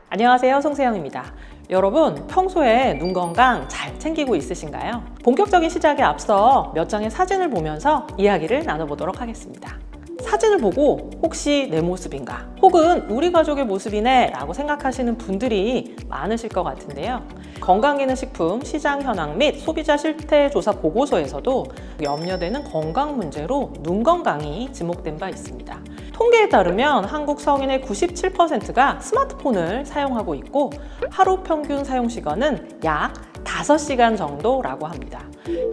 안녕하세요, 송세영입니다. 여러분, 평소에 눈 건강 잘 챙기고 있으신가요? 본격적인 시작에 앞서 몇 장의 사진을 보면서 이야기를 나눠보도록 하겠습니다. 사진을 보고 혹시 내 모습인가? 혹은 우리 가족의 모습이네 라고 생각하시는 분들이 많으실 것 같은데요. 건강기능식품 시장 현황 및 소비자 실태 조사 보고서에서도 염려되는 건강 문제로 눈 건강이 지목된 바 있습니다. 통계에 따르면 한국 성인의 97%가 스마트폰을 사용하고 있고 하루 평균 사용 시간은 약 5시간 정도라고 합니다.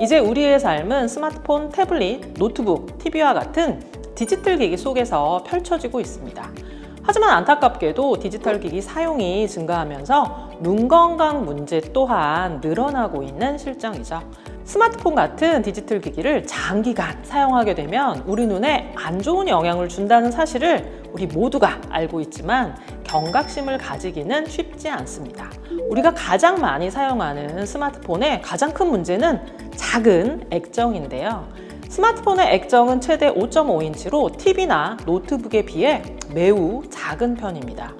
이제 우리의 삶은 스마트폰, 태블릿, 노트북, TV와 같은 디지털 기기 속에서 펼쳐지고 있습니다. 하지만 안타깝게도 디지털 기기 사용이 증가하면서 눈 건강 문제 또한 늘어나고 있는 실정이죠. 스마트폰 같은 디지털 기기를 장기간 사용하게 되면 우리 눈에 안 좋은 영향을 준다는 사실을 우리 모두가 알고 있지만 경각심을 가지기는 쉽지 않습니다. 우리가 가장 많이 사용하는 스마트폰의 가장 큰 문제는 작은 액정인데요. 스마트폰의 액정은 최대 5.5인치로 TV나 노트북에 비해 매우 작은 편입니다.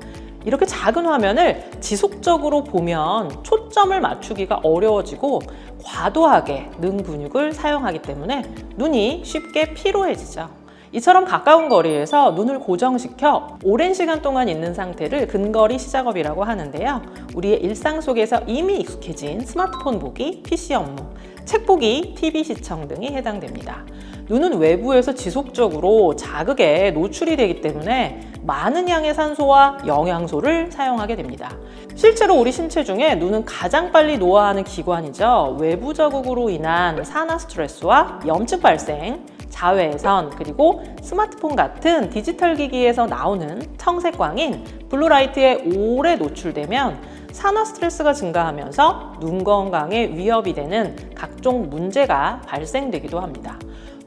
이렇게 작은 화면을 지속적으로 보면 초점을 맞추기가 어려워지고 과도하게 능 근육을 사용하기 때문에 눈이 쉽게 피로해지죠. 이처럼 가까운 거리에서 눈을 고정시켜 오랜 시간 동안 있는 상태를 근거리 시작업이라고 하는데요. 우리의 일상 속에서 이미 익숙해진 스마트폰 보기, PC 업무, 책 보기, TV 시청 등이 해당됩니다. 눈은 외부에서 지속적으로 자극에 노출이 되기 때문에 많은 양의 산소와 영양소를 사용하게 됩니다. 실제로 우리 신체 중에 눈은 가장 빨리 노화하는 기관이죠. 외부 자극으로 인한 산화 스트레스와 염증 발생, 자외선, 그리고 스마트폰 같은 디지털 기기에서 나오는 청색광인 블루라이트에 오래 노출되면 산화 스트레스가 증가하면서 눈 건강에 위협이 되는 각종 문제가 발생되기도 합니다.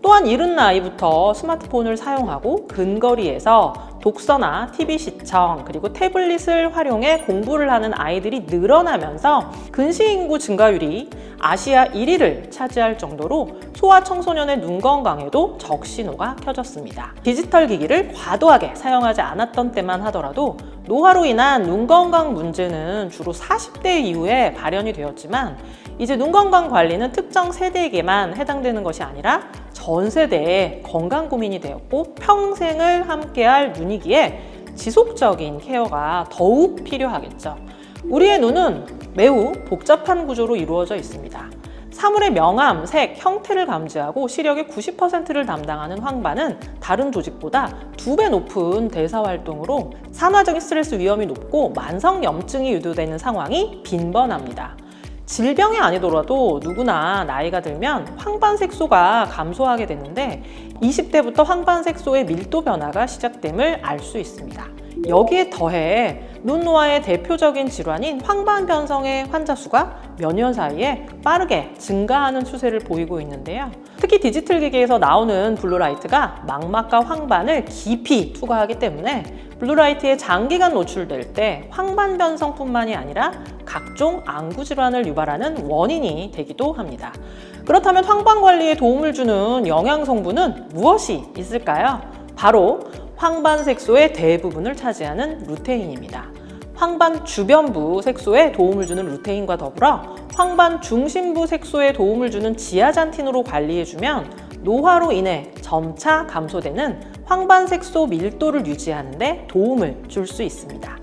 또한 이른 나이부터 스마트폰을 사용하고 근거리에서 독서나 TV 시청 그리고 태블릿을 활용해 공부를 하는 아이들이 늘어나면서 근시인구 증가율이 아시아 1위를 차지할 정도로 소아청소년의 눈 건강에도 적신호가 켜졌습니다. 디지털 기기를 과도하게 사용하지 않았던 때만 하더라도 노화로 인한 눈 건강 문제는 주로 40대 이후에 발현이 되었지만 이제 눈 건강 관리는 특정 세대에게만 해당되는 것이 아니라 전 세대의 건강 고민이 되었고 평생을 함께할 눈이기에 지속적인 케어가 더욱 필요하겠죠. 우리의 눈은 매우 복잡한 구조로 이루어져 있습니다. 사물의 명암, 색, 형태를 감지하고 시력의 90%를 담당하는 황반은 다른 조직보다 2배 높은 대사 활동으로 산화적인 스트레스 위험이 높고 만성 염증이 유도되는 상황이 빈번합니다. 질병이 아니더라도 누구나 나이가 들면 황반색소가 감소하게 되는데 20대부터 황반색소의 밀도 변화가 시작됨을 알 수 있습니다. 여기에 더해 눈 노화의 대표적인 질환인 황반 변성의 환자 수가 몇 년 사이에 빠르게 증가하는 추세를 보이고 있는데요. 특히 디지털 기기에서 나오는 블루라이트가 망막과 황반을 깊이 투과하기 때문에 블루라이트에 장기간 노출될 때 황반 변성뿐만이 아니라 각종 안구 질환을 유발하는 원인이 되기도 합니다. 그렇다면 황반 관리에 도움을 주는 영양 성분은 무엇이 있을까요? 바로 황반 색소의 대부분을 차지하는 루테인입니다. 황반 주변부 색소에 도움을 주는 루테인과 더불어 황반 중심부 색소에 도움을 주는 지아잔틴으로 관리해주면 노화로 인해 점차 감소되는 황반 색소 밀도를 유지하는 데 도움을 줄 수 있습니다.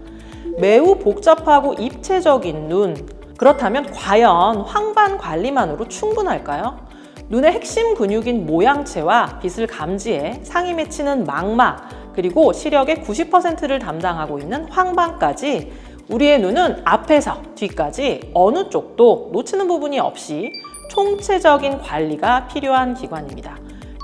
매우 복잡하고 입체적인 눈, 그렇다면 과연 황반 관리만으로 충분할까요? 눈의 핵심 근육인 모양체와 빛을 감지해 상이 맺히는 망막, 그리고 시력의 90%를 담당하고 있는 황반까지 우리의 눈은 앞에서 뒤까지 어느 쪽도 놓치는 부분이 없이 총체적인 관리가 필요한 기관입니다.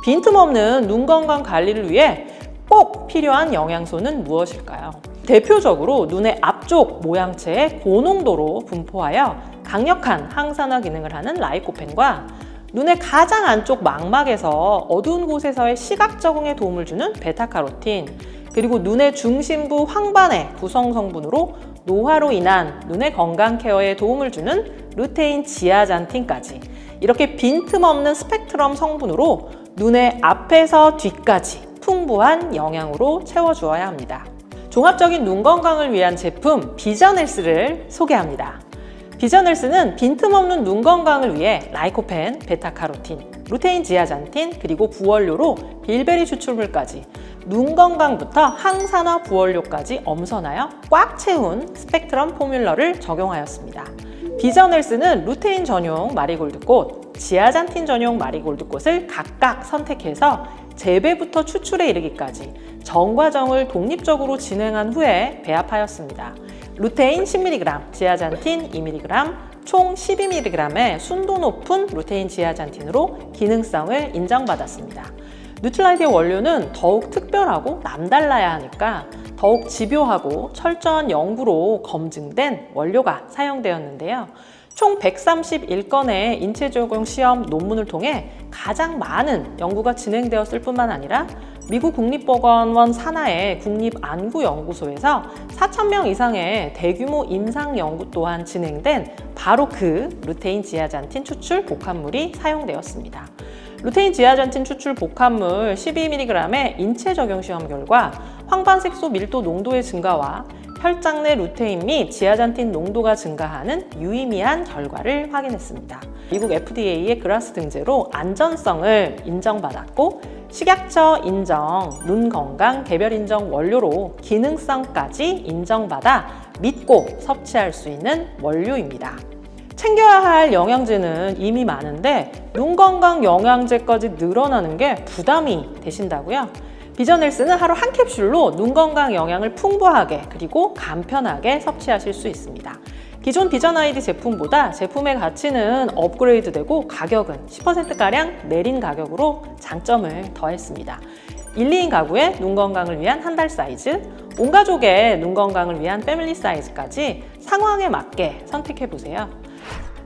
빈틈없는 눈 건강 관리를 위해 꼭 필요한 영양소는 무엇일까요? 대표적으로 눈의 앞쪽 모양체에 고농도로 분포하여 강력한 항산화 기능을 하는 라이코펜과 눈의 가장 안쪽 망막에서 어두운 곳에서의 시각 적응에 도움을 주는 베타카로틴, 그리고 눈의 중심부 황반의 구성 성분으로 노화로 인한 눈의 건강 케어에 도움을 주는 루테인 지아잔틴까지 이렇게 빈틈없는 스펙트럼 성분으로 눈의 앞에서 뒤까지 풍부한 영양으로 채워주어야 합니다. 종합적인 눈 건강을 위한 제품 비전헬스를 소개합니다. 비전헬스는 빈틈없는 눈 건강을 위해 라이코펜, 베타카로틴, 루테인 지아잔틴, 그리고 부원료로 빌베리 추출물까지 눈 건강부터 항산화 부원료까지 엄선하여 꽉 채운 스펙트럼 포뮬러를 적용하였습니다. 비전헬스는 루테인 전용 마리골드꽃, 지아잔틴 전용 마리골드꽃을 각각 선택해서 재배부터 추출에 이르기까지 전 과정을 독립적으로 진행한 후에 배합하였습니다. 루테인 10mg, 지아잔틴 2mg, 총 12mg의 순도 높은 루테인 지아잔틴으로 기능성을 인정받았습니다. 뉴트라이드의 원료는 더욱 특별하고 남달라야 하니까 더욱 집요하고 철저한 연구로 검증된 원료가 사용되었는데요. 총 131건의 인체 적용 시험 논문을 통해 가장 많은 연구가 진행되었을 뿐만 아니라 미국 국립보건원 산하의 국립안구연구소에서 4,000명 이상의 대규모 임상 연구 또한 진행된 바로 그 루테인 지아잔틴 추출 복합물이 사용되었습니다. 루테인 지아잔틴 추출 복합물 12mg의 인체 적용 시험 결과 황반색소 밀도 농도의 증가와 혈장 내 루테인 및 지아잔틴 농도가 증가하는 유의미한 결과를 확인했습니다. 미국 FDA의 그라스 등재로 안전성을 인정받았고 식약처 인정, 눈 건강 개별 인정 원료로 기능성까지 인정받아 믿고 섭취할 수 있는 원료입니다. 챙겨야 할 영양제는 이미 많은데 눈 건강 영양제까지 늘어나는 게 부담이 되신다고요? 비전헬스는 하루 한 캡슐로 눈 건강 영양을 풍부하게 그리고 간편하게 섭취하실 수 있습니다. 기존 비전 아이디 제품보다 제품의 가치는 업그레이드되고 가격은 10%가량 내린 가격으로 장점을 더했습니다. 1, 2인 가구의 눈 건강을 위한 한 달 사이즈, 온 가족의 눈 건강을 위한 패밀리 사이즈까지 상황에 맞게 선택해보세요.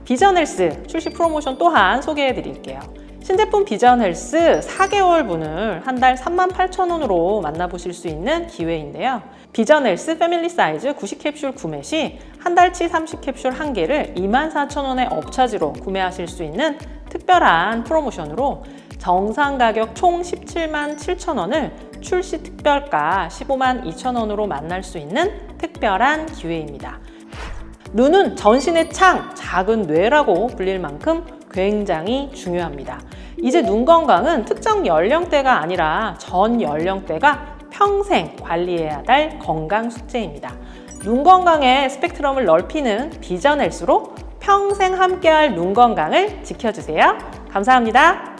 비전헬스 출시 프로모션 또한 소개해 드릴게요. 신제품 비전헬스 4개월분을 한 달 38,000원으로 만나보실 수 있는 기회인데요. 비전헬스 패밀리 사이즈 90캡슐 구매 시 한 달치 30캡슐 1개를 24,000원의 업차지로 구매하실 수 있는 특별한 프로모션으로 정상 가격 총 17만 7천원을 출시 특별가 15만 2천원으로 만날 수 있는 특별한 기회입니다. 눈은 전신의 창, 작은 뇌라고 불릴 만큼 굉장히 중요합니다. 이제 눈 건강은 특정 연령대가 아니라 전 연령대가 평생 관리해야 할 건강 숙제입니다. 눈 건강의 스펙트럼을 넓히는 비전헬스로 평생 함께할 눈 건강을 지켜주세요. 감사합니다.